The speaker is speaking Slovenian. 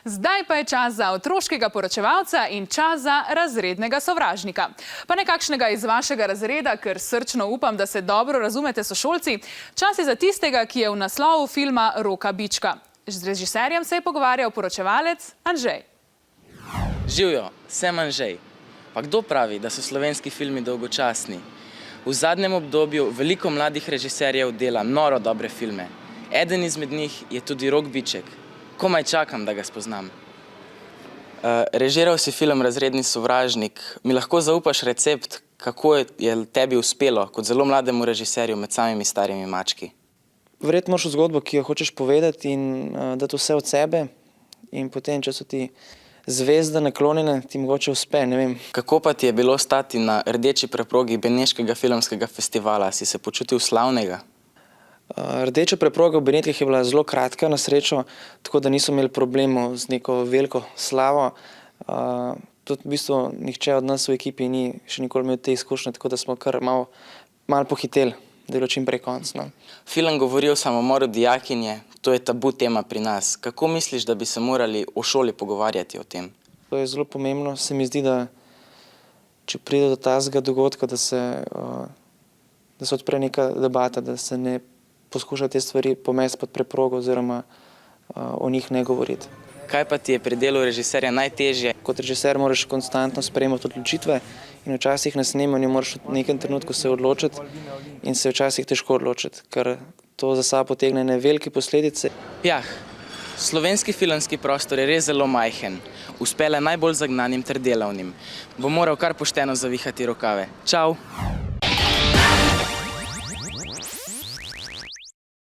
Zdaj pa je čas za otroškega poročevalca in čas za razrednega sovražnika. Pa ne kakšnega iz vašega razreda, ker srčno upam, da se dobro razumete sošolci. Čas je za tistega, ki je v naslovu filma Roka Bička. Z režiserjem se je pogovarjal poročevalec Anžej. Živjo, sem Anžej. Pa kdo pravi, da so slovenski filmi dolgočasni? V zadnjem obdobju veliko mladih režiserjev dela noro dobre filme. Eden izmed njih je tudi Rok Biček. Komaj čakam, da ga spoznam. Režiral si film Razredni sovražnik. Mi lahko zaupaš recept, kako je tebi uspelo kot zelo mlademu režiserju med samimi starimi mački? Verjetno moraš zgodbo, ki jo hočeš povedati in dati vse od sebe. In potem, če so ti zvezde naklonjene, ti mogoče uspe, ne vem. Kako pa ti je bilo stati na rdeči preprogi Beneškega filmskega festivala? Si se počutil slavnega? Rdeča preproga v Benetkah je bila zelo kratka, na srečo, tako da niso imeli problemov z neko veliko slavo. Tudi v bistvu nihče od nas v ekipi ni še nikoli imel te izkušnje, tako da smo kar malo pohiteli, da je bilo čim prej konc. Film govori o samomoru dijakinje, to je tabu tema pri nas. Kako misliš, da bi se morali v šoli pogovarjati o tem? To je zelo pomembno. Se mi zdi, da če pride do tazga dogodka, da se odpre neka debata, da se ne poskuša te stvari pomesti pod preprogo oziroma o njih ne govoriti. Kaj pa ti je pri delu režiserja najtežje? Kot režiser moraš konstantno sprejemati odločitve in včasih na snemanju moraš v nekem trenutku se odločiti in se včasih težko odločiti, ker to za sabo potegne velike posledice. Jah, slovenski filmski prostor je res zelo majhen. Uspe le najbolj zagnanim ter delavnim. Bo moral kar pošteno zavihati rokave. Čau!